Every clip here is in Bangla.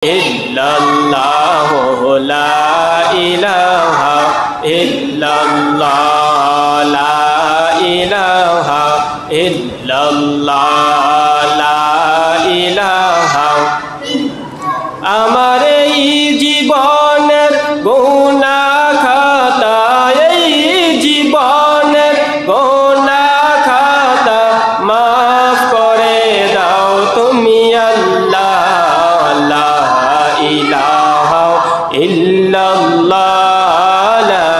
ইল্লাল্লাহু লা ইলাহা ইল্লাল্লাহ লা ইলাহা ইল্লাল্লাহ লা ইলাহা। আমার এই জীবনের গুনাহ খাতা, এই জীবনের গুনাহ খাতা মাফ করে দাও তুমি আল্লাহ। লা ইলাহা ইল্লাল্লাহ লা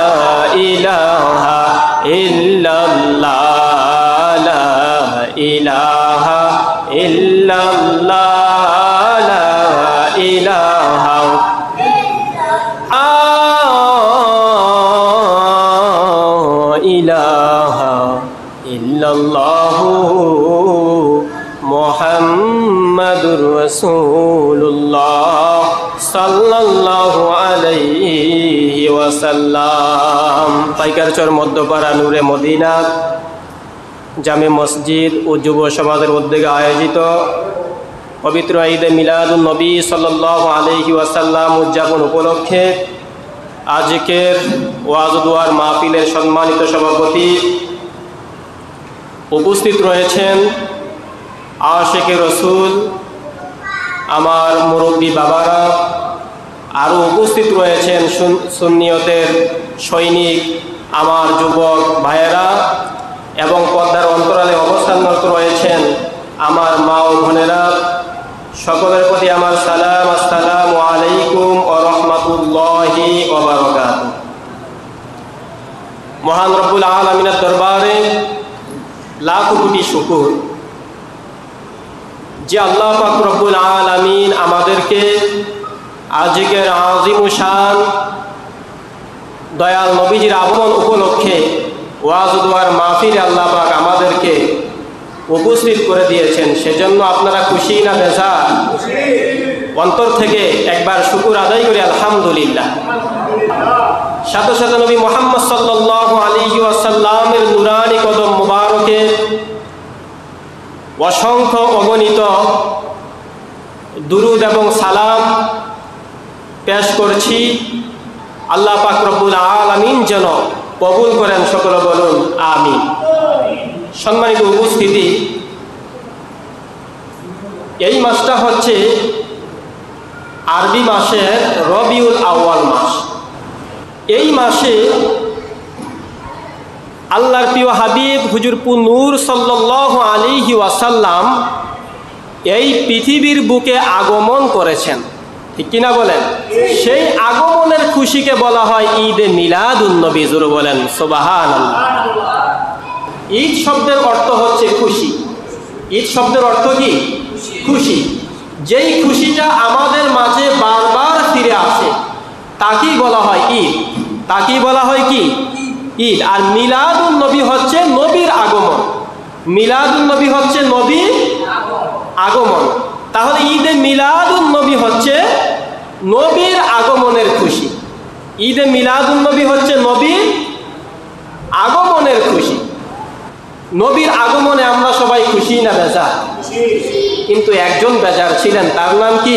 ইলাহা ইল্লাল্লাহ লা ইলাহা ইল্লাল্লাহ লা ইলাহা ইলাহা ইল্লাল্লাহু মুহাম্মাদুর রাসূলুল্লাহ সাল্লাল্লাহু আলাইহি ওয়াসাল্লাম। পাইকারচর মধ্যপাড়া নূরে মদিনা জামে মসজিদ ও যুব সমাজের উদ্যোগে আয়োজিত পবিত্র ঈদে মিলাদুন নবী সাল্লাল্লাহু আলাইহি ওয়াসাল্লাম উদযাপন উপলক্ষে আজকের ওয়াজ দুয়ার মাহফিলের সম্মানিত সভাপতি উপস্থিত রয়েছেন আশিকে রসুল, আমার মুরব্বী বাবারা, আরও উপস্থিত রয়েছেন সুন্নিয়তের সৈনিক, আমার যুবক ভাইয়েরা, এবং পর্দার অন্তরালে অবস্থানরত রয়েছেন আমার মা ও বোনেরা। সকলের প্রতি আমার সালাম, আসসালামু আলাইকুম ওয়া রাহমাতুল্লাহি ওয়া বারাকাতুহু। মহান রব্বুল আলামিনের দরবারে লাখ কোটি শুকর যে আল্লাহ পাক রব্বুল আলামিন আমাদেরকে আজকের আজিম শান দয়াল নবীজির আগমন উপলক্ষে ওয়াজ দুয়ার মাহফিলে আল্লাহ পাক আমাদেরকে উপস্থিত করে দিয়েছেন। সেজন্য আপনারা খুশি না বেজার? অন্তর থেকে একবার শুকর আদায় করি আলহামদুলিল্লাহ। সাথে সাথে নবী মুহাম্মদ সাল্লাল্লাহু আলাইহি ওয়াসাল্লামের নুরানি কদম মুবারকে অসংখ্য অগণিত দুরুদ এবং সালাম পেশ করছি। আল্লাহ পাক রব্বুল আলামিন যেন কবুল করেন, সকলে বলুন আমিন। সম্মানিত উপস্থিতি, এই মাসটা হচ্ছে আরবি মাসের রবিউল আউয়াল মাস। এই মাসে আল্লাহর প্রিয় হাবিব হুজুরপুর নূর সাল্লাল্লাহু আলাইহি ওয়াসাল্লাম এই পৃথিবীর বুকে আগমন করেছেন, ঠিক কিনা বলেন? সেই আগমনের খুশিকে বলা হয় ঈদে মিলাদুন নবী। জোরে বলেন সুবহানাল্লাহ। ঈদ শব্দের অর্থ হচ্ছে খুশি। ঈদ শব্দের অর্থ কি? খুশি। যেই খুশিটা আমাদের মাঝে বারবার ফিরে আসে তাকেই বলা হয় ঈদ। তাকেই বলা হয় কি? ঈদ। আর মিলাদুন নবী হচ্ছে নবীর আগমন। মিলাদুন নবী হচ্ছে নবীর আগমন। তাহলে ঈদে মিলাদুন নবী হচ্ছে নবীর আগমনের খুশি। ঈদে মিলাদুন নবী হচ্ছে নবীর আগমনের খুশি। নবীর আগমনে আমরা সবাই খুশি না বেজার? কিন্তু একজন বেজার ছিলেন, তার নাম কি?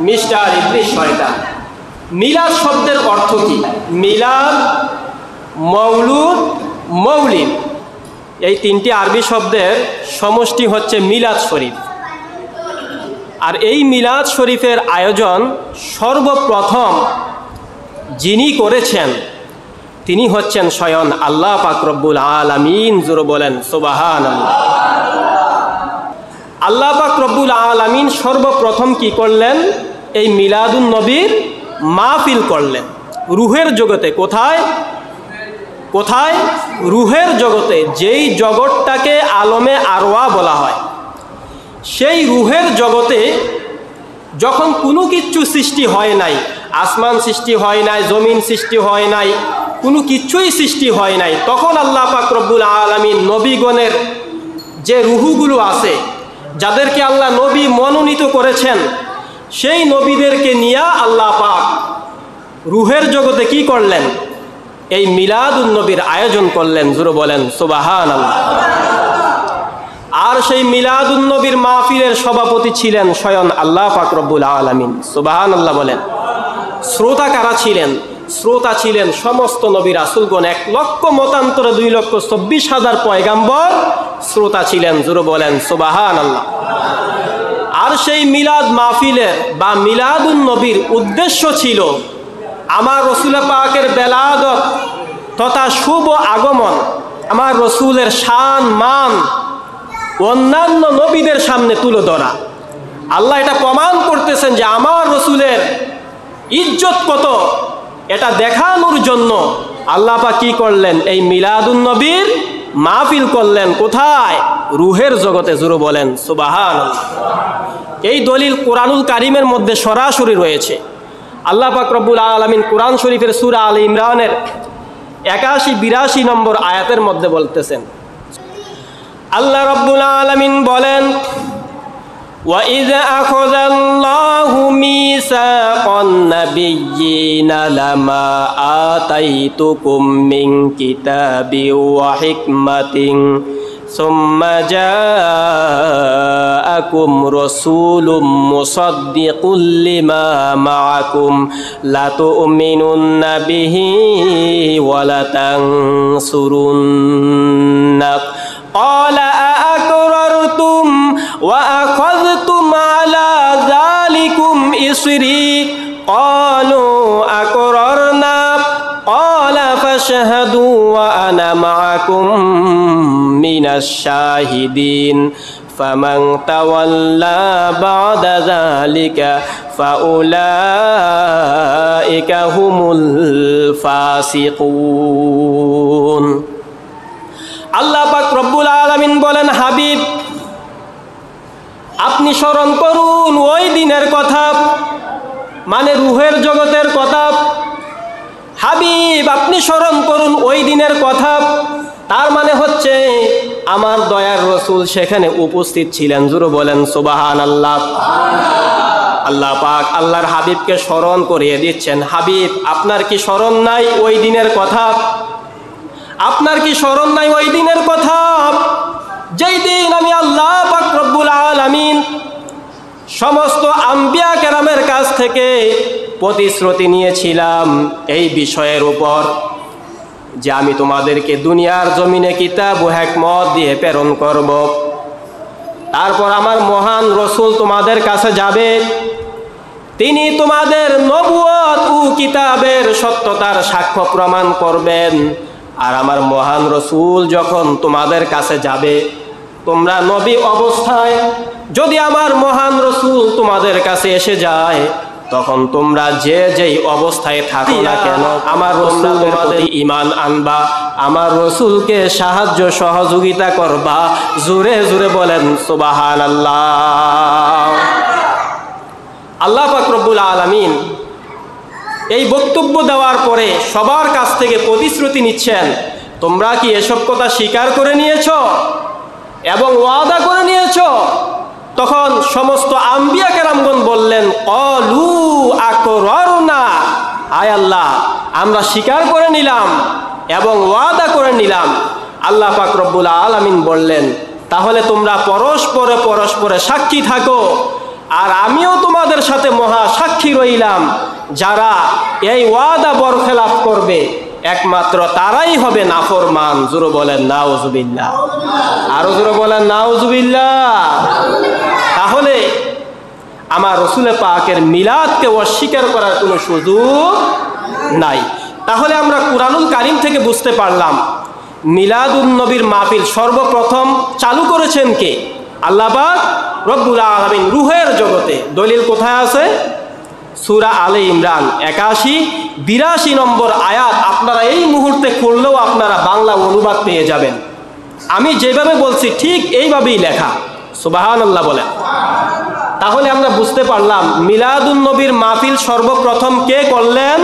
মিস্টার ইবলিস শয়তান। মিলাদ শব্দের অর্থ কি? মিলাদ, মৌলুদ, মৌলিদ, এই তিনটি আরবি শব্দের সমষ্টি হচ্ছে মিলাদ শরীফ। আর এই মিলাদ শরীফের আয়োজন সর্বপ্রথম যিনি করেছেন তিনি হচ্ছেন স্বয়ং আল্লাহ পাক রব্বুল আলামিন। জোরে বলেন সুবহানাল্লাহ। আল্লাহ পাক রব্বুল আলামিন সর্বপ্রথম কি করলেন? এই মিলাদুন নবীর মাহফিল করলেন রুহের জগতে। কোথায়? কোথায়? রুহের জগতে। যেই জগৎটাকে আলমে আরওয়া বলা হয়, সেই রুহের জগতে যখন কোনো কিচ্ছু সৃষ্টি হয় নাই, আসমান সৃষ্টি হয় নাই, জমিন সৃষ্টি হয় নাই, কোনো কিছুই সৃষ্টি হয় নাই, তখন আল্লাহ পাক রব্বুল আলামিন নবীগণের যে রুহুগুলো আছে, যাদেরকে আল্লাহ নবী মনোনীত করেছেন, সেই নবীদেরকে নিয়ে আল্লাহ পাক রুহের জগতে কি করলেন? এই মিলাদুন নবীর আয়োজন করলেন। জোরে বলেন সুবহানাল্লাহ। আর সেই মিলাদুন নবীর মাহফিলের সভাপতি ছিলেন স্বয়ং আল্লাহ পাক রব্বুল আলামিন। সুবহানাল্লাহ বলেন। শ্রোতা কারা ছিলেন? শ্রোতা ছিলেন সমস্ত নবী রাসূলগণ, 1 লক্ষ মতান্তরে 2,24,000 পয়গাম্বর শ্রোতা ছিলেন। জোরে বলেন সুবহানাল্লাহ। আর সেই মিলাদ মাহফিলের বা মিলাদুন নবীর উদ্দেশ্য ছিল আমার রসুল পাকের বেলাদত তথা শুভ আগমন, আমার রসুলের শান মান অন্যান্য নবীদের সামনে তুলে ধরা। আল্লাহ এটা প্রমাণ করতেছেন যে আমার রসুলের ইজ্জত কত, এটা দেখানোর জন্য আল্লাহ পাক কি করলেন? এই মিলাদুন নবীর মাহফিল করলেন। কোথায়? রুহের জগতে। জোরে বলেন সুবহানাল্লাহ। এই দলিল কোরআনুল কারীমের মধ্যে সরাসরি রয়েছে। আল্লাহ পাক রব্বুল আলামিন কোরআন শরীফের সূরা আলে ইমরানের 81-82 নম্বর আয়াতের মধ্যে বলতেছেন, আল্লাহ রব্বুল আলামিন বলেন, وَإِذْ أَخَذَ اللَّهُ مِيثَاقَ النَّبِيِّينَ لَمَا آتَيْتُكُم مِّن كِتَابٍ وَحِكْمَةٍ ثُمَّ جَاءَكُمْ رَسُولٌ مُصَدِّقٌ لِّمَا مَعَكُمْ لَتُؤْمِنُنَّ بِهِ وَلَتَنصُرُنَّهُ قَالَ أَأَقْرَرْتُمْ وَأَخَذْتُمْ عَلَى ذَلِكُمْ إِصْرِي قَالُوا أَقْرَرْنَا قَالَ فَاشْهَدُوا وَأَنَا مَعَكُمْ مِنَ الشَّاهِدِينَ فَمَنْ تَوَلَّى بَعْدَ ذَلِكَ فَأُولَئِكَ هُمُ الْفَاسِقُونَ। আল্লাহ পাক রব্বুল আলামিন বলেন, হাবিব আপনি স্মরণ করুন ওই দিনের কথা, মানে রুহের জগতের কথা। হাবিব আপনি স্মরণ করুন ওই দিনের কথা, তার মানে হচ্ছে আমার দয়ার রসুল সেখানে উপস্থিত ছিলেন। জোরে বলেন সুবহানাল্লাহ। আল্লাহ পাক আল্লাহর হাবিবকে স্মরণ করিয়ে দিচ্ছেন, হাবিব আপনার কি স্মরণ নাই ওই দিনের কথা? আপনার কি স্মরণ নাই ওই দিনের কথা, যেই দিন আমি আল্লাহ পাক রব্বুল আলামিন সমস্ত আম্বিয়া কেরামের কাছ থেকে প্রতিশ্রুতি নিয়েছিলাম এই বিষয়ের উপর যে আমি তোমাদেরকে দুনিয়ার জমিনে কিতাব ও হিকমত দিয়ে প্রেরণ করব। তারপর আমার মহান রসুল তোমাদের কাছে যাবে, তিনি তোমাদের নবুয়ত ও কিতাবের সত্যতার সাক্ষ্য প্রমাণ করবেন। আর আমার মহান রসুল যখন তোমাদের কাছে যাবে, তোমরা নবী অবস্থায় যদি আমার মহান রসুল তোমাদের কাছে এসে যায়, তখন তোমরা যে যেই অবস্থায় থাকো না কেন আমার রসুলের প্রতি ঈমান আনবা, আমার রসুলকে সাহায্য সহযোগিতা করবা। জোরে জোরে বলেন সুবহানাল্লাহ। আল্লাহ পাক রব্বুল আলামিন এই বক্তব্য দেওয়ার পরে সবার কাছ থেকে প্রতিশ্রুতি নিচ্ছেন, তোমরা কি এসব কথা স্বীকার করে নিয়েছো এবং ওয়াদা করে নিয়েছো? তখন সমস্ত আম্বিয়া কেরামগণ বললেন, ক্বালু আকরারনা, আয় আল্লাহ আমরা স্বীকার করে নিলাম এবং ওয়াদা করে নিলাম। আল্লাহ পাক রব্বুল আলামিন বললেন, তাহলে তোমরা পরস্পরে পরস্পরে সাক্ষী থাকো, আর আমিও তোমাদের সাথে মহা সাক্ষী রইলাম। যারা এই ওয়াদা বরখেলাপ করবে একমাত্র তারাই হবে নাফরমান। জোরে বলেন নাউজুবিল্লাহ। আরো জোরে বলেন নাউজুবিল্লাহ। তাহলে আমার রসুল পাকের মিলাদকে অস্বীকার করার কোনো সুযোগ নাই। তাহলে আমরা কুরআনুল কারীম থেকে বুঝতে পারলাম মিলাদুন নবীর মাহফিল সর্বপ্রথম চালু করেছেন কে? আল্লাহ পাক রব্বুল আলামিন রুহের জগতে। দলিল কোথায় আছে? সূরা আলে ইমরান 81-82 নম্বর আয়াত। আপনারা এই মুহূর্তে খুললেও আপনারা বাংলা অনুবাদ পেয়ে যাবেন। আমি যেভাবে বলছি ঠিক এইভাবেই লেখা। সুবহানাল্লাহ বলেন। তাহলে আমরা বুঝতে পারলাম মিলাদুন নবীর মাহফিল সর্বপ্রথম কে করলেন?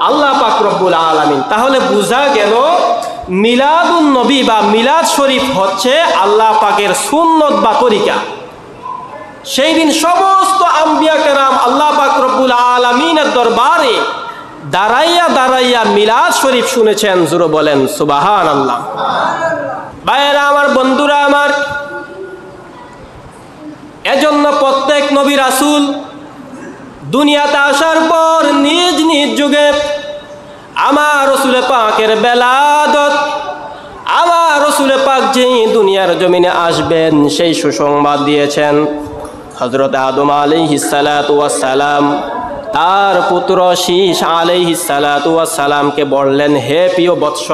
আল্লাহ পাক রব্বুল আলামিন। তাহলে বোঝা গেল মিলাদুন নবী বা মিলাদ শরীফ হচ্ছে আল্লাহ পাকের সুন্নত বা তরিকা। সেই দিন সমস্ত আম্বিয়া কেরাম আল্লাহ পাক রব্বুল আলামিনের দরবারে দাঁড়াইয়া দাঁড়াইয়া মিলাদ শরীফ শুনেছেন। জোরে বলেন সুবহানাল্লাহ। ভাইয়েরা আমার, বন্ধুরা আমার, এজন্য প্রত্যেক নবী রাসূল দুনিয়াতে আসার পর নিজ নিজ যুগে আমার রাসূল পাকের বেলাদত, আমার রাসূল পাক যেই দুনিয়ার জমিনে আসবেন সেই সুসংবাদ দিয়েছেন। হযরত আদম আলাইহিস সালাতু ওয়াস সালাম তার পুত্র শীশ আলাইহিস সালাতু ওয়াস সালামকে বললেন, হে প্রিয় বৎস।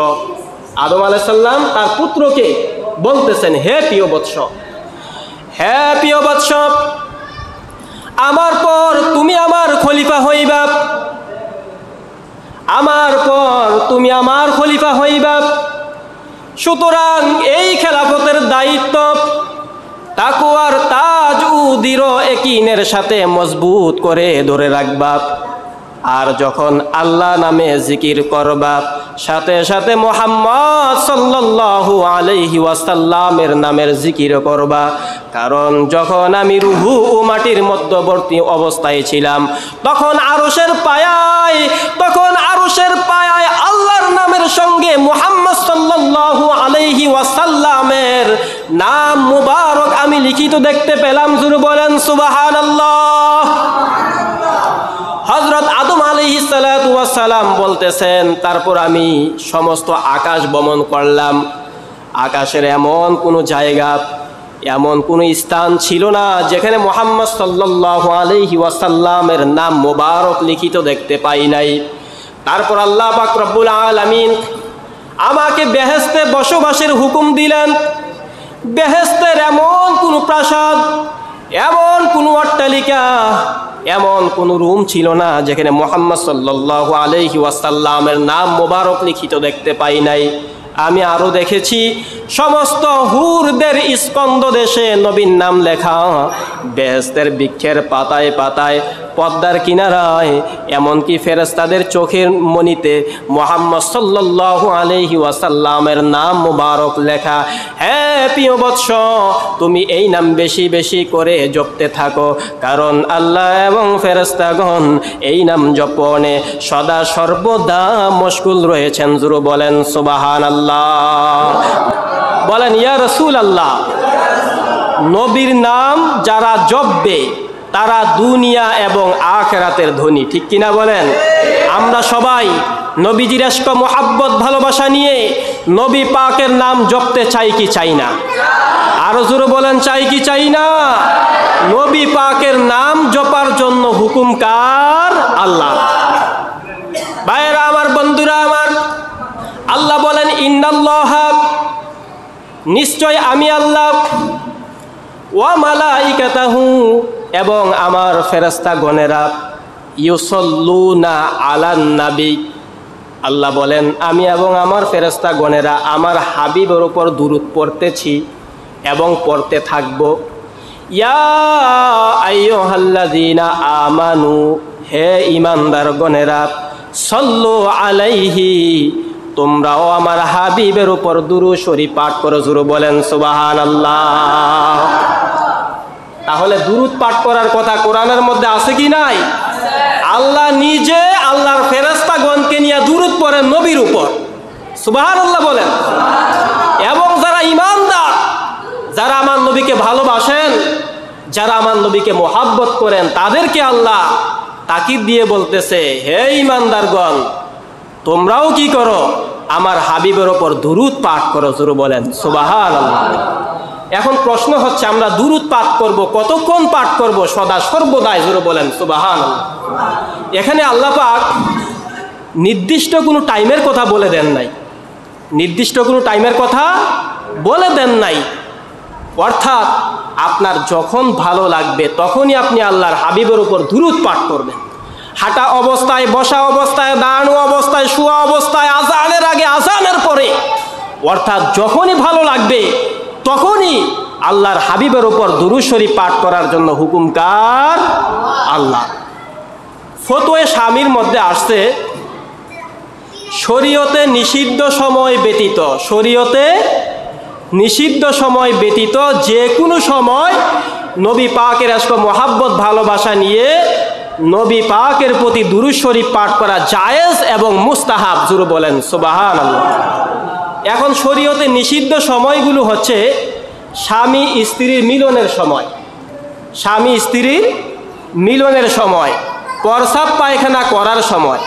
আদম আলাইহিস সালাম তার পুত্রকে বলতেছেন, হে প্রিয় বৎস, হে প্রিয় বৎস, আমার পর তুমি আমার খলিফা হইবা, আমার পর তুমি আমার খলিফা হইবা। সুতরাং এই খেলাফতের দায়িত্ব তাকওয়ার তাজ ও দৃঢ় ইয়াকিনের সাথে মজবুত করে ধরে রাখবা। আর যখন আল্লাহ নামে জিকির করবা, সাথে সাথে মুহাম্মদ সাল্লাল্লাহু আলাইহি ওয়াসাল্লামের নামের জিকির করবা। কারণ যখন আমি রুহু ও মাটির মধ্যবর্তী অবস্থায় ছিলাম, তখন আরশের পায়ায় আল্লাহর নামের সঙ্গে মুহাম্মদ সাল্লাল্লাহু আলাইহি ওয়াসাল্লামের নাম মুবারক আমি লিখিত দেখতে পেলাম। জোরে বলেন সুবহানাল্লাহ। হযরত আদম আলাইহিস সালাতু ওয়াস সালাম বলতেছেন, তারপর আমি সমস্ত আকাশ ভ্রমণ করলাম। আকাশের এমন কোনো জায়গা, এমন কোনো স্থান ছিল না যেখানে মুহাম্মদ সাল্লাল্লাহু আলাইহি ওয়াসাল্লামের নাম মুবারক লিখিত দেখতে পাই নাই। তারপর আল্লাহ পাক রব্বুল আলামিন আমাকে বেহেশতে বসবাসের হুকুম দিলেন। বেহেশতের এমন কোনো প্রাসাদ, এমন কোনো অট্টালিকা, এমন কোনো রুম ছিল না যেখানে মুহাম্মদ সাল্লাল্লাহু আলাইহি ওয়াসাল্লামের নাম মোবারক লিখিত দেখতে পাই নাই। আমি আরও দেখেছি সমস্ত হুরদের স্কন্দ দেশে নবীর নাম লেখা, বেহেশতের বৃক্ষের পাতায় পাতায়, পদ্মার কিনারায়, এমনকি ফেরেশতাদের চোখের মণিতে মুহাম্মদ সাল্লাল্লাহু আলাইহি ওয়াসাল্লামের নাম মুবারক লেখা। হ্যাঁ প্রিয় বৎস, তুমি এই নাম বেশি বেশি করে জপতে থাকো, কারণ আল্লাহ এবং ফেরেশতাগণ এই নাম জপনে সদা সর্বদা মশগুল রয়েছেন। জোরে বলেন সুবহানাল্লাহ। বলেন ইয়া রাসূলুল্লাহ। নবীর নাম যারা জপবে তারা দুনিয়া এবং আখিরাতের ধনী, ঠিক কিনা বলেন? আমরা সবাই নবীজির ইশক মোহাব্বত ভালোবাসা নিয়ে নবী পাকের নাম জপতে চাই কি চাই না? আরো জোরে বলেন, চাই কি চাই না? নবী পাকের নাম জপার জন্য হুকুম কার? আল্লাহ। ভাইরা আমার, বন্ধুরা আমার, আল্লাহ বলেন ইন্নাল্লাহ, নিশ্চয় আমি আল্লাহ, ওয়া মালাইকাতাহু, এবং আমার ফেরেশতাগণেরা, ইউসাল্লুনা আলান নবী, আল্লাহ বলেন আমি এবং আমার ফেরেশতাগণেরা আমার হাবিবের উপর দুরূদ পড়তেছি এবং পড়তে থাকব। ইয়া আইয়ুহাল্লাযীনা আমানু, হে ঈমানদারগণেরা, সাল্লু আলাইহি, তোমরাও আমার হাবিবের উপর দুরূদ শরীফ পাঠ করো। জোরে বলেন সুবহানাল্লাহ। তাহলে দুরূদ পাঠ করার কথা কোরআনের মধ্যে আছে কি নাই? আল্লাহ নিজে আল্লাহর ফেরেশতাগণকে নিয়ে দুরূদ পড়েন নবীর উপর। সুবহানাল্লাহ বলেন। এবং যারা ঈমানদার, যারা আমার নবীকে ভালোবাসেন, যারা আমার নবীকে মোহাব্বত করেন, তাদেরকে আল্লাহ তাকিদ দিয়ে বলতেছে, হে ঈমানদারগণ, তোমরাও কি করো? আমার হাবিবের ওপর দুরূদ পাঠ করো। জোরে বলেন সুবহানাল্লাহ। এখন প্রশ্ন হচ্ছে, আমরা দুরূদ পাঠ করব, কতক্ষণ পাঠ করব? সদা সর্বদাই। জোরে বলেন সুবহানাল্লাহ। এখানে আল্লাহ পাক নির্দিষ্ট কোনো টাইমের কথা বলে দেন নাই, নির্দিষ্ট কোনো টাইমের কথা বলে দেন নাই। অর্থাৎ আপনার যখন ভালো লাগবে তখনই আপনি আল্লাহর হাবিবের উপর দুরূদ পাঠ করবেন। হাঁটা অবস্থায়, বসা অবস্থায়, দাঁড়ানো অবস্থায়, শোয়া অবস্থায়, আজানের আগে, আজানের পরে, অর্থাৎ যখনই ভালো লাগবে তখনই আল্লাহর হাবিবের উপর দুরূদ শরীফ পাঠ করার জন্য হুকুম কার? আল্লাহ। ফতোয়া শামির মধ্যে আসছে, শরীয়তে নিষিদ্ধ সময় ব্যতীত, শরীয়তে নিষিদ্ধ সময় ব্যতীত যে কোনো সময় নবী পাকের ইশক মোহাব্বত ভালোবাসা নিয়ে নবী পাকের প্রতি দুরূদ শরীফ পাঠ করা জায়েজ এবং মুস্তাহাব। জোরে বলেন সুবহানাল্লাহ। এখন শরীয়তে নিষিদ্ধ সময়গুলো হচ্ছে স্বামী স্ত্রীর মিলনের সময়, স্বামী স্ত্রীর মিলনের সময়, প্রস্রাব পায়খানা করার সময়,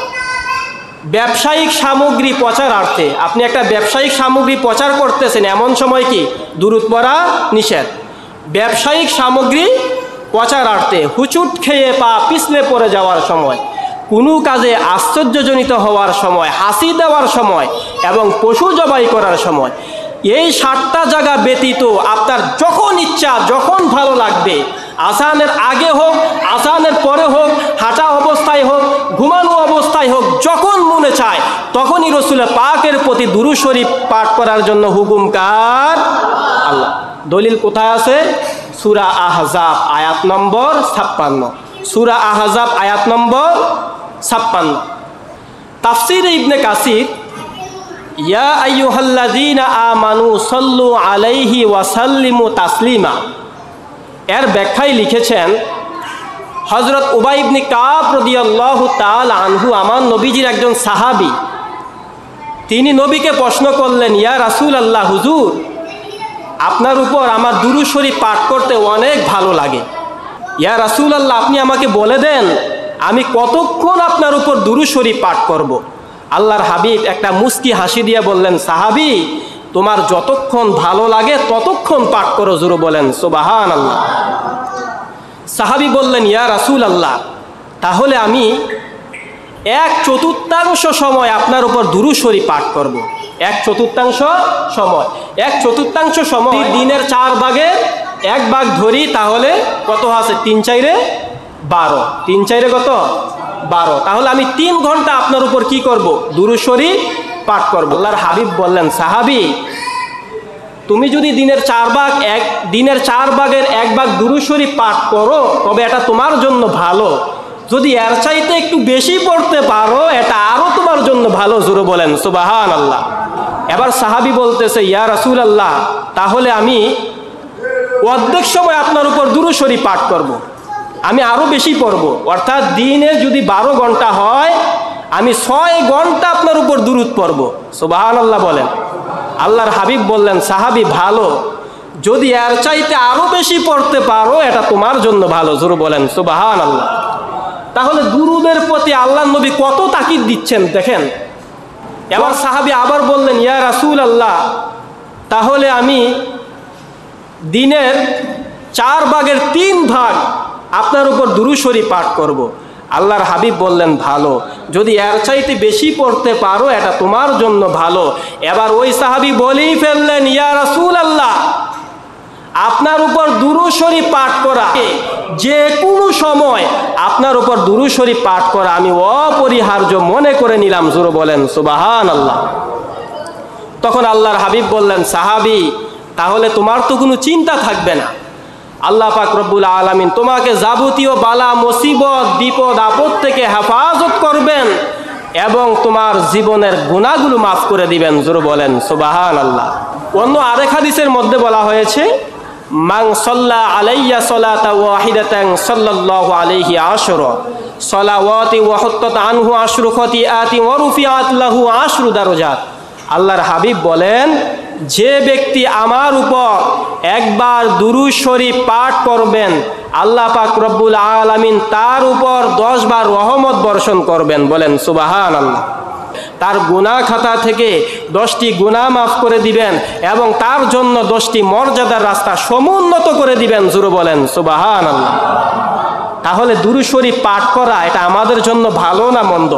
ব্যবসায়িক সামগ্রী প্রচারার্থে আপনি একটা ব্যবসায়িক সামগ্রী প্রচার করতেছেন, এমন সময় কি দুরূদ পড়া নিষেধ। ব্যবসায়িক সামগ্রী প্রচারার্থে হুচুট খেয়ে পা পিছলে পড়ে যাওয়ার সময়, কোনো কাজে আশ্চর্যজনিত হওয়ার সময়, হাসি দেওয়ার সময় এবং পশু জবাই করার সময়, এই 7টা জায়গা ব্যতীত আপনার যখন ইচ্ছা, যখন ভালো লাগবে, আজানের আগে হোক, আজানের পরে হোক, হাঁটা অবস্থায় হোক, ঘুমানো অবস্থায় হোক, যখন মনে চায় তখনই রসুল পাকের প্রতি দুরূদ শরীফ পাঠ করার জন্য হুকুম কার? আল্লাহ। দলিল কোথায় আছে? সূরা আহজাব আয়াত নম্বর 56। সূরা আহজাব আয়াত নম্বর 56। তাফসীরে ইবনে কাসির, ইয়া আইয়ুহাল্লাযীনা আমানু সাল্লু আলাইহি ওয়া সাল্লিমু তাসলিমা, এর ব্যাখ্যায় লিখেছেন হযরত উবাই ইবনে কাব রাদিয়াল্লাহু তাআলা আনহু আমার নবীজির একজন সাহাবী। তিনি নবীকে প্রশ্ন করলেন, ইয়া রাসূলুল্লাহ, হুজুর আপনার উপর আমার দুরূদ শরীফ পাঠ করতে অনেক ভালো লাগে। ইয়া রাসূলুল্লাহ, আপনি আমাকে বলে দেন আমি কতক্ষণ আপনার উপর দুরূদ শরীফ পাঠ করব। আল্লাহর হাবিব একটা মুস্কি হাসি দিয়ে বললেন, সাহাবী তোমার যতক্ষণ ভালো লাগে ততক্ষণ পাঠ করো। জোরে বলেন সুবহানাল্লাহ। সাহাবী বললেন, ইয়া রাসূলুল্লাহ, তাহলে আমি 1/4 সময় আপনার উপর দুরূদ শরীফ পাঠ করব। 1/4 সময় দিনের 4 ভাগের 1 ভাগ ধরি, তাহলে কত আছে? 3×4 12। 3×4 কত? 12। তাহলে আমি 3 ঘন্টা আপনার উপর কি করব? দুরূদ শরীফ পাঠ করব। আল্লাহর হাবিব বললেন, সাহাবী তুমি যদি দিনের 4 ভাগের 1 ভাগ দুরূদ শরীফ পাঠ করো তবে এটা তোমার জন্য ভালো। যদি এর চাইতে একটু বেশি পড়তে পারো এটা আরো তোমার জন্য ভালো। জোরে বলেন সুবহানাল্লাহ। এবার সাহাবী বলতেছে, ইয়া রাসূলুল্লাহ, তাহলে আমি অর্ধেক সময় আপনার উপর দুরূদ শরীফ পাঠ করব। আমি আরো বেশি পড়ব, অর্থাৎ দিনে যদি 12 ঘন্টা হয় আমি 6 ঘন্টা আপনার উপর দুরূদ পড়ব। সুবহানাল্লাহ বলেন। আল্লাহর হাবিব বললেন, সাহাবী ভালো, যদি এর চাইতে আরো বেশি পড়তে পারো এটা তোমার জন্য ভালো। জোরে বলেন সুবহানাল্লাহ। তাহলে দুরূদের প্রতি আল্লাহর নবী কত তাকিদ দিচ্ছেন দেখেন। এবার সাহাবী আবার বললেন, ইয়া রাসূলুল্লাহ, তাহলে আমি দিনের 4 ভাগের 3 ভাগ আপনার উপর দুরূদ শরীফ পাঠ করব। আল্লাহর হাবিব বললেন, ভালো, যদি এর চাইতে বেশি পড়তে পারো এটা তোমার জন্য ভালো। এবার ওই সাহাবী বলেই ফেললেন, ইয়া রাসূলুল্লাহ, আপনার উপর দুরূদ শরীফ পাঠ করা, যে কোনো সময় আপনার উপর দুরূদ শরীফ পাঠ করা আমি অপরিহার্য মনে করে নিলাম। জোরে বলেন সুবহানাল্লাহ। তখন আল্লাহর হাবিব বললেন, সাহাবী তাহলে তোমার তো কোনো চিন্তা থাকবে না। আল্লাহ পাক রব্বুল আলামিন তোমাকে যাবতীয় বালা মুসিবত বিপদ আপদ থেকে হেফাজত করবেন এবং তোমার জীবনের গুনাহগুলো মাফ করে দিবেন। জোরে বলেন সুবহানাল্লাহ। অন্য আরেক হাদিসের মধ্যে বলা হয়েছে, মান সাল্লা আলাইয়া সালাতা ওয়াহিদাতান সাল্লাল্লাহু আলাইহি আশরা সালাওয়াতি ওয়া হুত্তাত আনহু আশরু খতিআতি ওয়া রুফিআত লাহু আশরু দারাজাত। আল্লাহর হাবিব বলেন, যে ব্যক্তি আমার উপর একবার দুরূদ শরীফ পাঠ করবেন আল্লাহ পাক রব্বুল আলামিন তার উপর 10 বার রহমত বর্ষণ করবেন। বলেন সুবহানাল্লাহ। তার গুনাহ খাতা থেকে 10টি গুনাহ মাফ করে দিবেন এবং তার জন্য 10টি মর্যাদার রাস্তা সমুন্নত করে দিবেন। জোরে বলেন সুবহানাল্লাহ। তাহলে দুরূদ শরীফ পাঠ করা এটা আমাদের জন্য ভালো না মন্দ?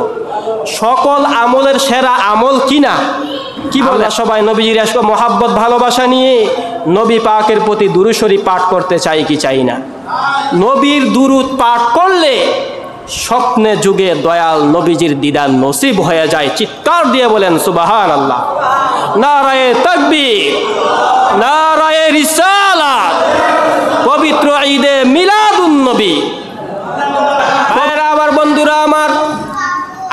সকল আমলের সেরা আমল কিনা? কি বলে সবাই নবীজির মহাব্বত ভালোবাসা নিয়ে নবী পাকের প্রতি দুরূদ শরীফ পাঠ করতে চাই কি চাই না? নবীর দুরূদ পাঠ করলে স্বপ্নে যুগে দয়াল নবীজির দিদার নসিব হয়ে যায়। চিৎকার দিয়ে বলেন সুবহানাল্লাহ। নারায়ে তাকবীর, নারায়ে রিসালাত, পবিত্র ঈদে মিলাদুন নবী। আমার বন্ধুরা আমার,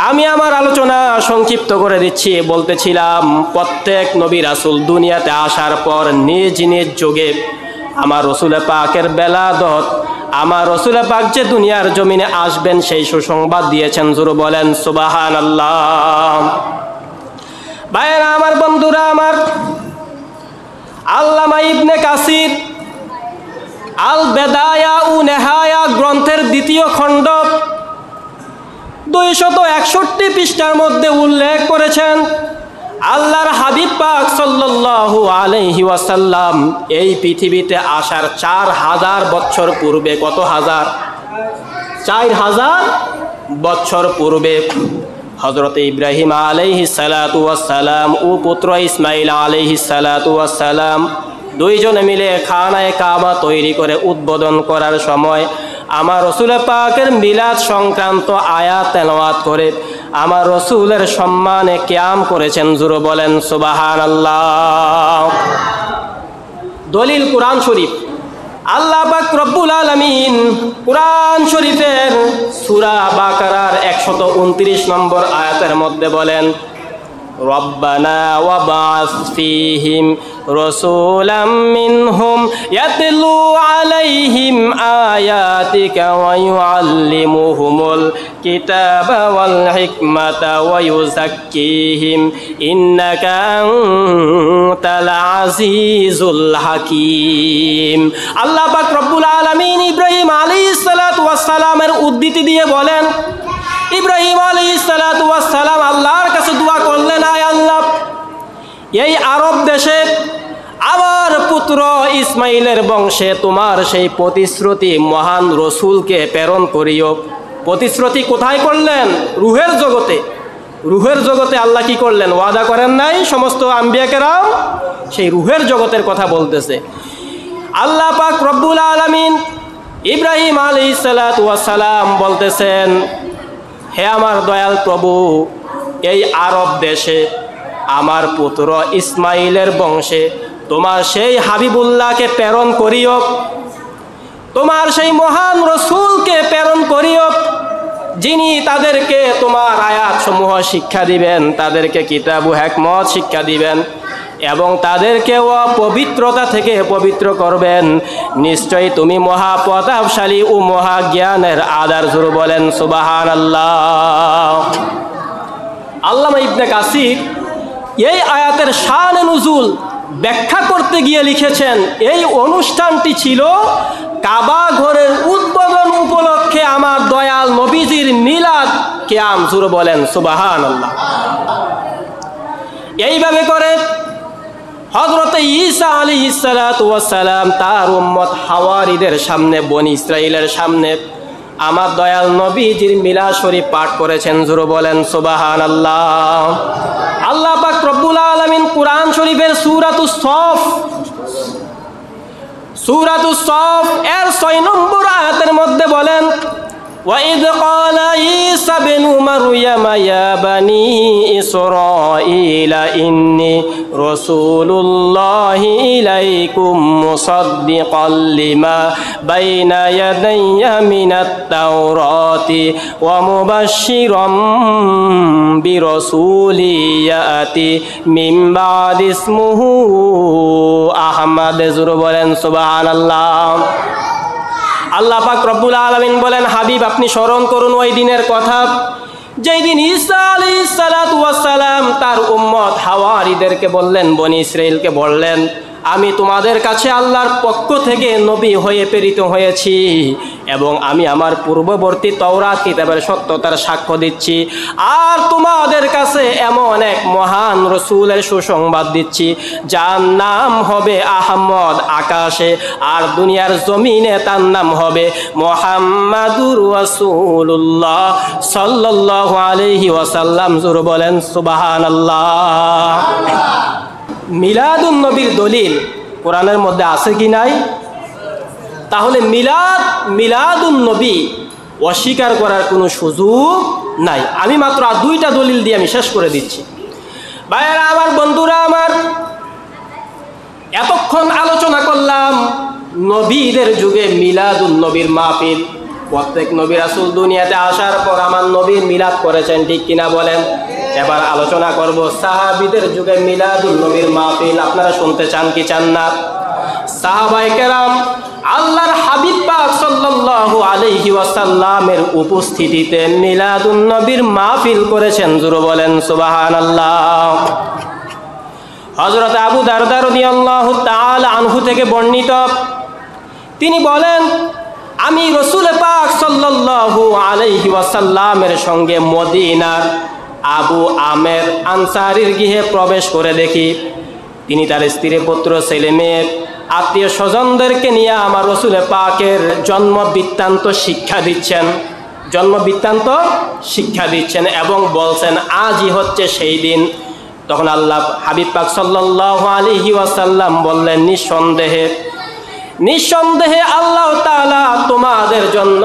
আমি আমার আলোচনা সংক্ষিপ্ত করে দিচ্ছি। বলতেছিলাম প্রত্যেক নবী রাসূল দুনিয়াতে আসার পর নিজ নিজ যুগে আমার রসুল পাকের বেলাদত, আমার রসুল পাক যে দুনিয়ার জমিনে আসবেন সেই সুসংবাদ দিয়েছেন। জোরে বলেন সুবহানাল্লাহ। ভাইরা আমার, বন্ধুরা আমার, আল্লামা ইবনে কাসির আল বেদায়া ও নেহায়া গ্রন্থের 2য় খণ্ড 261 পৃষ্ঠার মধ্যে উল্লেখ করেছেন, আল্লাহর হাবিব পাক সাল্লাল্লাহু আলাইহি ওয়াসাল্লাম এই পৃথিবীতে আসার 4000 বছর পূর্বে, কত হাজার? 4000 বছর পূর্বে হযরত ইব্রাহিম আলাইহিস সালাতু ওয়াস সালাম ও পুত্র ইসমাইল আলাইহিস সালাতু ওয়াস সালাম দুইজনে মিলে খানায়ে কাবা তৈরি করে উদ্বোধন করার সময় আমার রসুল পাকের মিলাদ সংক্রান্ত আয়াত তেলাওয়াত করে আমার রসুলের সম্মানে কিয়াম করেছেন। জোরে বলেন সুবহানাল্লাহ। দলিল কুরআন শরীফ। আল্লাহ পাক রব্বুল আলামিন কুরআন শরীফের সূরা বাকারার 129 নম্বর আয়াতের মধ্যে বলেন, রব্বানা ওয়াবআস ফীহিম রাসূলাম মিনহুম ইয়াতলু আলাইহিম আয়াতিকা ওয়া ইউআল্লিমুহুমুল কিতাবা ওয়াল হিকমাতা ওয়া ইউযাক্কিহিম ইন্নাকা আনতাল আজিজুল হাকীম। আল্লাহ পাক রব্বুল আলামিন ইব্রাহিম আলাইহিস সালাতু ওয়াস সালামের উদ্ধৃতি দিয়ে বলেন, ইব্রাহিম আলাইহিস সালাতু ওয়াস সালাম আল্লাহর কাছে দোয়া করলেন, আয় আল্লাহ, এই আরব দেশে আমার পুত্র ইসমাইলের বংশে তোমার সেই প্রতিশ্রুতি মহান রসুলকে প্রেরণ করিও। প্রতিশ্রুতি কোথায় করলেন? রুহের জগতে। রুহের জগতে আল্লাহ কি করলেন? ওয়াদা করেন নাই সমস্ত আম্বিয়া কেরাম? সেই রুহের জগতের কথা বলতেছে। আল্লাহ পাক রব্বুল আলামিন ইব্রাহিম আলাইহিস সালাতু ওয়াস সালাম বলতেছেন, হে আমার দয়াল প্রভু, এই আরব দেশে আমার পুত্র ইসমাইলের বংশে তোমার সেই হাবিবুল্লাহকে প্রেরণ করিও, তোমার সেই মহান রসুলকে প্রেরণ করিও, যিনি তাদেরকে তোমার আয়াতসমূহ শিক্ষা দিবেন, তাদেরকে কিতাব ও হিকমত শিক্ষা দিবেন এবং তাদেরকে অপবিত্রতা থেকে পবিত্র করবেন। নিশ্চয়ই তুমি মহাপ্রতাপশালী ও মহাজ্ঞানের আধার। জোরে বলেন সুবহানাল্লাহ। আল্লামা ইবনে কাসির এই আয়াতের শান-এ নুজুল ব্যাখ্যা করতে গিয়ে লিখেছেন, এই অনুষ্ঠানটি ছিল কাবা ঘরের উদ্বোধন উপলক্ষে আমার দয়াল নবীজির মিলাদ কিয়াম। জোরে বলেন সুবহানাল্লাহ। এইভাবে করে হযরত ঈসা আলাইহিস সালাতু ওয়াস সালাম তার উম্মত হাওয়ারীদের সামনে, বনি ইসরাইলের সামনে আমার দয়াল নবীজির মিলাদ শরীফ পাঠ করেছেন। জোরে বলেন সুবহানাল্লাহ। আল্লাহ পাক রব্বুল আলামিন কুরআন শরীফের সূরাতুস সফ এর 6 নম্বর আয়াতের মধ্যে বলেন, وَإِذْ قَالَ عِيسَى ابْنُ مَرْيَمَ يَا بَنِي إِسْرَائِيلَ إِنِّي رَسُولُ اللَّهِ إِلَيْكُمْ مُصَدِّقًا لِمَا بَيْنَ يَدَيَّ مِنَ التَّوْرَاةِ وَمُبَشِّرًا بِرَسُولٍ يَأْتِي مِنْ بَعْدِي اسْمُهُ أَحْمَدُ। জোরে বলেন সুবহানাল্লাহ। আল্লাহ পাক রব্বুল আলামিন বলেন, হাবিব আপনি স্মরণ করুন ওই দিনের কথা, যেই দিন ঈসা আলাইহিস সালাতু ওয়াস সালাম তার উম্মত হাওয়ারীদেরকে বললেন, বনি ইসরাইলকে বললেন, আমি তোমাদের কাছে আল্লাহর পক্ষ থেকে নবী হয়ে প্রেরিত হয়েছি এবং আমি আমার পূর্ববর্তী তাওরাত কিতাবের সত্যতার সাক্ষ্য দিচ্ছি, আর তোমাদের কাছে এমন এক মহান রসুলের সুসংবাদ দিচ্ছি যার নাম হবে আহমদ আকাশে, আর দুনিয়ার জমিনে তার নাম হবে মুহাম্মাদুর রাসূলুল্লাহ সাল্লাল্লাহু আলাইহি ওয়াসাল্লাম। জোরে বলেন সুবহানাল্লাহ। মিলাদুন নবীর দলিল কোরআনের মধ্যে আছে কি নাই? তাহলে মিলাদুন নবী অস্বীকার করার কোনো সুযোগ নাই। আমি মাত্র 2টা দলিল দিয়ে আমি শেষ করে দিচ্ছি। ভাইয়েরা আমার, বন্ধুরা আমার, এতক্ষণ আলোচনা করলাম নবীদের যুগে মিলাদুন নবীর মাহফিল। প্রত্যেক নবী রাসূল দুনিয়াতে আসার পর আমার নবীর মিলাদ করেছেন, ঠিক কিনা বলেন? এবার আলোচনা করব সাহাবীদের যুগে মিলাদুন নবীর মাহফিল। আপনারা শুনতে চান কি চান না? সাহাবায়ে কেরাম আল্লাহর হাবিব পাক সাল্লাল্লাহু আলাইহি ওয়াসাল্লামের উপস্থিতিতে মিলাদুন নবীর মাহফিল করেছেন। জোরে বলেন সুবহানাল্লাহ। হযরত আবু দারদা রাদিয়াল্লাহু তাআলা আনহু থেকে বর্ণিত, তিনি বলেন, আমি রসুল পাক সাল্লাল্লাহু আলাইহি ওয়াসাল্লামের সঙ্গে মদিনার আবু আমের আনসারীর গৃহে প্রবেশ করে দেখি তিনি তার স্ত্রী পুত্র ছেলে মেয়ে আত্মীয় স্বজনদেরকে নিয়ে আমার রসুল পাকের জন্ম বৃত্তান্ত শিক্ষা দিচ্ছেন এবং বলছেন আজই হচ্ছে সেই দিন। তখন আল্লাহ হাবিব পাক সাল্লাল্লাহু আলাইহি ওয়াসাল্লাম বললেন, নিঃসন্দেহে আল্লাহ তাআলা তোমাদের জন্য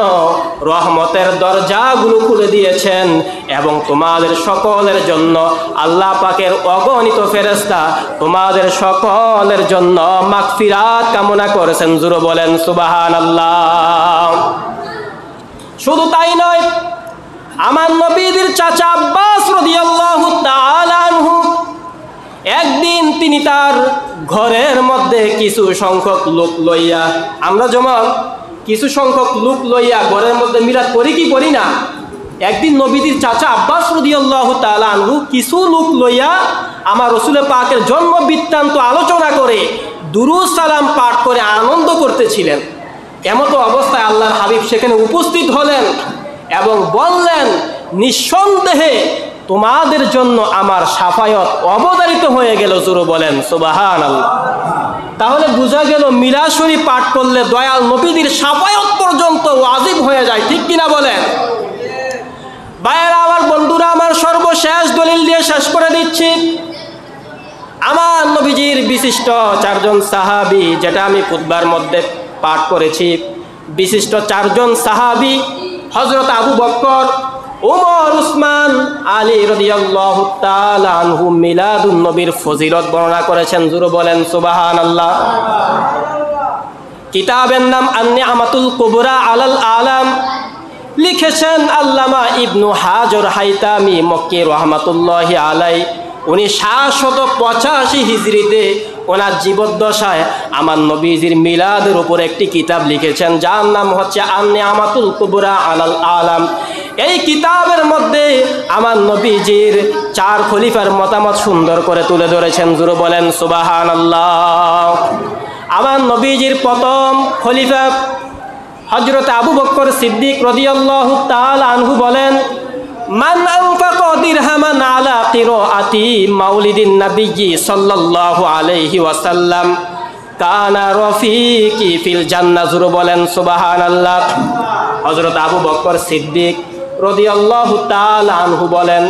রহমতের দরজাগুলো খুলে দিয়েছেন এবং তোমাদের সকলের জন্য আল্লাহ পাকের অগণিত ফেরেশতা তোমাদের সকলের জন্য মাগফিরাত কামনা করেছেন। জোরে বলেন সুবহানাল্লাহ। শুধু তাই নয়, আমার নবীদের চাচা আব্বাস রাদিয়াল্লাহু তাআলা আনহু একদিন তিনি তার ঘরের মধ্যে কিছু সংখ্যক লোক লইয়া, আমরা যেমন কিছু সংখ্যক লোক লইয়া ঘরের মধ্যে মিলাদ করি কি করি না, একদিন নবীদের চাচা আব্বাস রাদিয়াল্লাহু তাআলা আনহু কিছু লোক লইয়া আমার রসুল পাকের জন্ম বৃত্তান্ত আলোচনা করে দুরূদ সালাম পাঠ করে আনন্দ করতেছিলেন। এমতো অবস্থায় আল্লাহর হাবিব সেখানে উপস্থিত হলেন এবং বললেন, নিঃসন্দেহে তোমাদের জন্য আমার শাফায়াত অবধারিত হয়ে গেল। জোরে বলেন সুবহানাল্লাহ। তাহলে বোঝা গেল মিলাদ শরীফ পাঠ করলে দয়াল নবীদের শাফায়াত পর্যন্ত ওয়াজিব হয়ে যায়, ঠিক কিনা বলেন? ভাইয়েরা আমার, বন্ধুরা আমার, সর্বশেষ দলিল দিয়ে শেষ করে দিচ্ছি। আমার নবীজির বিশিষ্ট চারজন সাহাবী, যেটা আমি খুতবার মধ্যে পাঠ করেছি, বিশিষ্ট চারজন সাহাবী হযরত আবু বকর, ওমর, উসমান, আলী রাদিয়াল্লাহু তাআলা আনহু মিলাদুন নবীর ফজিলত বর্ণনা করেছেন। জোরে বলেন সুবহানাল্লাহ। কিতাবের নাম আন-নি'মাতুল কুবরা আলাল আলাম, লিখেছেন আল্লামা ইবনু হাজর হাইতামি মক্কি রহমাতুল্লাহি আলাই। উনি 785 হিজরিতে ওনার জীবদ্দশায় আমার নবীজির মিলাদের উপর একটি কিতাব লিখেছেন, যার নাম হচ্ছে আন-নি'মাতুল কুবরা আলাল আলাম। এই কিতাবের মধ্যে আমার নবীজির 4 খলিফার মতামত সুন্দর করে তুলে ধরেছেন। জোরে বলেন সুবহানাল্লাহ। আমার নবীজির প্রথম খলিফা হযরত আবু বকর সিদ্দিক রাদিয়াল্লাহু তাআলা আনহু বলেন, মান আনফাকা দিরহামান আলা কিরাআতি মাউলিদিন নবী সাল্লাল্লাহু আলাইহি ওয়াসাল্লাম কানা রফিকি ফিল জান্নাহ। জোরে বলেন সুবহানাল্লাহ। হযরত আবু বকর সিদ্দিক রাদিয়াল্লাহু তাআলা আনহু বলেন,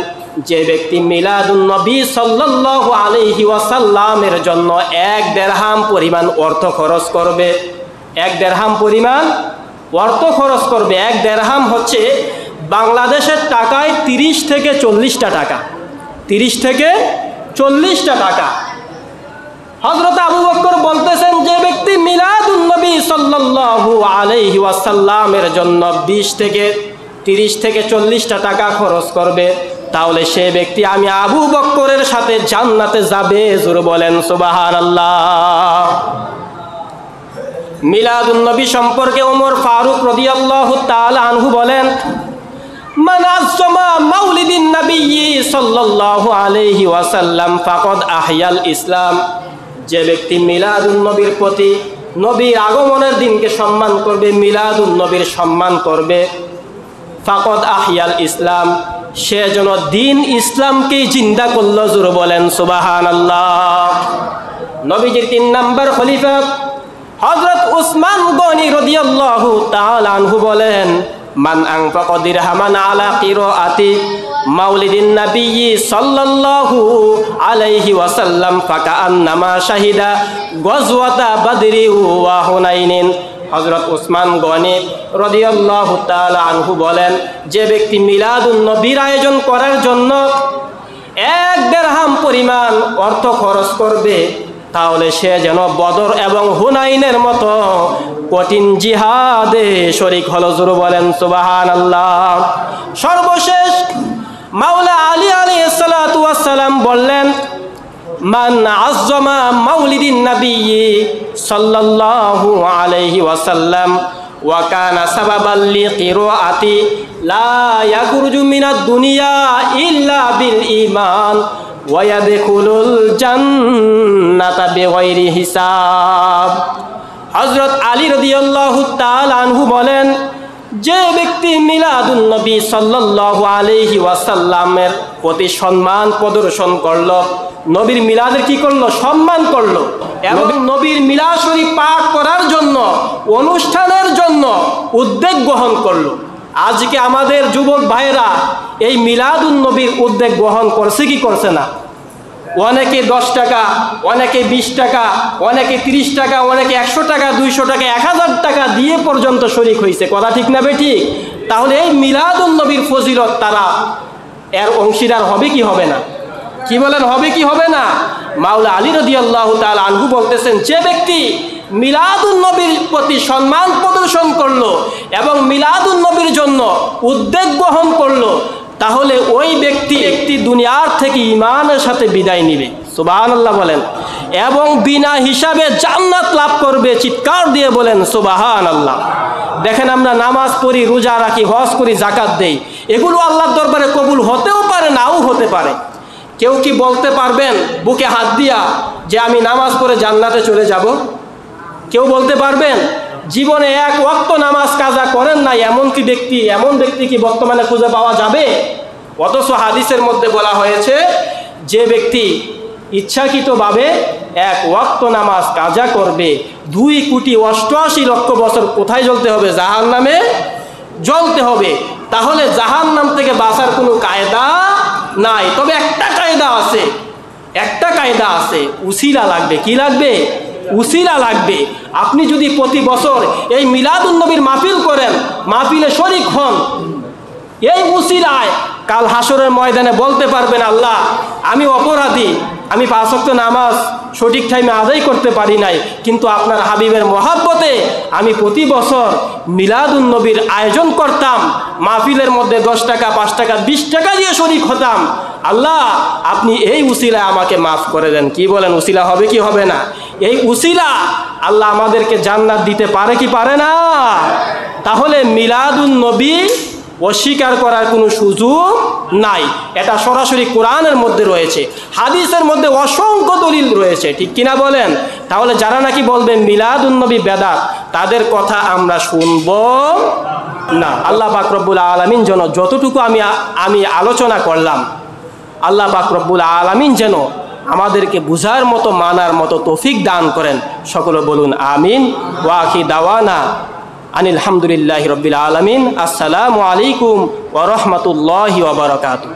যে ব্যক্তি মিলাদুন নবী সাল্লাল্লাহু আলাইহি ওয়াসাল্লামের জন্য 1 দিরহাম পরিমাণ অর্থ খরচ করবে, 1 দিরহাম পরিমাণ অর্থ খরচ করবে। 1 দিরহাম হচ্ছে বাংলাদেশের টাকায় 30 থেকে 40টা টাকা, 30 থেকে 40টা টাকা। হযরত আবু বকর বলতেছেন, যে ব্যক্তি মিলাদুন নবী সাল্লাল্লাহু আলাইহি ওয়াসাল্লামের জন্য 20 থেকে 30 থেকে 40টা টাকা খরচ করবে, তাহলে সে ব্যক্তি আমি আবু বকরের সাথে জান্নাতে যাবে। জোরে বলেন সুবহানাল্লাহ। মিলাদুন নবী সম্পর্কে ওমর ফারুক রাদিয়াল্লাহু তাআলা আনহু বলেন, মান আযযামা মাউলিদিন নবী সাল্লাল্লাহু আলাইহি ওয়াসাল্লাম ফাকাদ আহয়াল ইসলাম। যে ব্যক্তি মিলাদুন নবীর প্রতি, নবীর আগমনের দিনকে সম্মান করবে, মিলাদুন নবীর সম্মান করবে, ফাকাদ আহয়াল ইসলাম, সে যেন দিন ইসলামকেই জিন্দা করল। জোরে বলেন সুবহানাল্লাহ। নবীজির 3 নম্বর খলিফা হযরত উসমান গনি রাদিয়াল্লাহু তাআলা আনহু বলেন, মান আনফাকা দিরহামান আলা কিরাআতি মাউলিদিন নবী সাল্লাল্লাহু আলাইহি ওয়াসাল্লাম ফাকান্নামা শাহিদা গজওয়াতা বদরি ওয়া হুনাইনিন। হযরত উসমান গনি রাদিয়াল্লাহু তাআলা আনহু বলেন, যে ব্যক্তি মিলাদুন নবীর আয়োজন করার জন্য 1 দিরহাম পরিমাণ অর্থ খরচ করবে, তাহলে সে যেন বদর এবং হুনাইনের মতো কঠিন জিহাদে শরীক হলো। জোরে বলেন সুবহানাল্লাহ। সর্বশেষ মাওলা আলী আলাইহিস সালাতু ওয়াস সালাম বললেন, মান আযযামা মাউলিদিন নবী সাল্লাল্লাহু আলাইহি ওয়াসাল্লাম ওয়া কানা সাবাবাল লিকিরাআতি লা ইয়াখরুজু মিনাদ দুনিয়া ইল্লা বিল ঈমান ওয়া ইয়াদখুলুল জান্নাতা বিগাইরি হিসাব। হযরত আলী রাদিয়াল্লাহু তাআলা আনহু বলেন, যে ব্যক্তি মিলাদুন নবী সাল্লাল্লাহু আলাইহি ওয়াসাল্লামের প্রতি সম্মান প্রদর্শন করলো, নবীর মিলাদের কি করলো? সম্মান করলো, এবং নবীর মিলাদ শরীফ পাঠ করার জন্য, অনুষ্ঠানের জন্য উদ্যোগ গ্রহণ করলো। আজকে আমাদের যুবক ভাইয়েরা এই মিলাদুন নবীর উদ্যোগ গ্রহণ করছে কি করছে না? অনেকে 10 টাকা, অনেকে 20 টাকা, অনেকে 30 টাকা, অনেকে 100 টাকা, 200 টাকা, 1000 টাকা দিয়ে পর্যন্ত শরীক হয়েছে। কথা ঠিক না বেঠিক? তাহলে এই মিলাদুন নবীর ফজিলত তারা এর অংশীদার হবে কি হবে না? কি বলেন, হবে কি হবে না? মাওলা আলী রাদিয়াল্লাহু তাআলা আনহু বলতেছেন, যে ব্যক্তি মিলাদুন নবীর প্রতি সম্মান প্রদর্শন করলো এবং মিলাদুন নবীর জন্য উদ্যোগ গ্রহণ করলো, তাহলে ওই ব্যক্তি দুনিয়ার থেকে ঈমানের সাথে বিদায় নিবে। সুবহানাল্লাহ বলেন। এবং বিনা হিসাবে জান্নাত লাভ করবে। চিৎকার দিয়ে বলেন সুবহানাল্লাহ। দেখেন, আমরা নামাজ পড়ি, রোজা রাখি, হজ করি, জাকাত দেই, এগুলো আল্লাহর দরবারে কবুল হতেও পারে, নাও হতে পারে। কেউ কি বলতে পারবেন বুকে হাত দিয়া যে আমি নামাজ পড়ে জান্নাতে চলে যাব? কেউ বলতে পারবেন? জীবনে এক ওয়াক্ত নামাজ কাজা করেন না এমন ব্যক্তি কি বর্তমানে খুঁজে পাওয়া যাবে? অথচ হাদিসের মধ্যে বলা হয়েছে, যে ব্যক্তি ইচ্ছাকৃতভাবে এক ওয়াক্ত নামাজ কাজা করবে, 2,88,00,000 বছর কোথায় জ্বলতে হবে? জাহান্নামে জ্বলতে হবে। তাহলে জাহান্নাম থেকে বাঁচার কোনো কায়দা নাই। তবে একটা কায়দা আছে, উসিলা লাগবে। কি লাগবে? উসিলা লাগবে। আপনি যদি প্রতি বছর এই মিলাদুন নবীর মাহফিল করেন, মাহফিলে শরীক হন, এই উসিলায় কাল হাসরের ময়দানে বলতে পারবেন, আল্লাহ আমি অপরাধী, আমি 5 ওয়াক্ত নামাজ সঠিক টাইমে আদায় করতে পারি নাই, কিন্তু আপনার হাবিবের মহাব্বতে আমি প্রতি বছর মিলাদুন নবীর আয়োজন করতাম, মাহফিলের মধ্যে 10 টাকা, 5 টাকা, 20 টাকা দিয়ে শরীক হতাম। আল্লাহ আপনি এই উসিলায় আমাকে মাফ করে দেন। কি বলেন, উসিলা হবে কি হবে না? এই উসিলা আল্লাহ আমাদেরকে জান্নাত দিতে পারে কি পারে না? তাহলে মিলাদুন নবী অস্বীকার করার কোনো সুযোগ নাই। এটা সরাসরি কোরআনের মধ্যে রয়েছে, হাদিসের মধ্যে অসংখ্য দলিল রয়েছে। ঠিক কিনা বলেন? তাহলে যারা নাকি বলবেন মিলাদুন নবী বেদাত, তাদের কথা আমরা শুনব না। আল্লাহ পাক রব্বুল আলামিন যেন যতটুকু আমি আলোচনা করলাম, আল্লাহ পাক রব্বুল আলামিন যেন আমাদেরকে বুঝার মতো, মানার মতো তৌফিক দান করেন। সকলে বলুন আমিন। ওয়া আখি দাওয়ানা আনিল হামদুলিল্লাহি রাব্বিল আলামিন। আসসালামু আলাইকুম ওয়া রাহমাতুল্লাহি ওয়া বারাকাতুহু।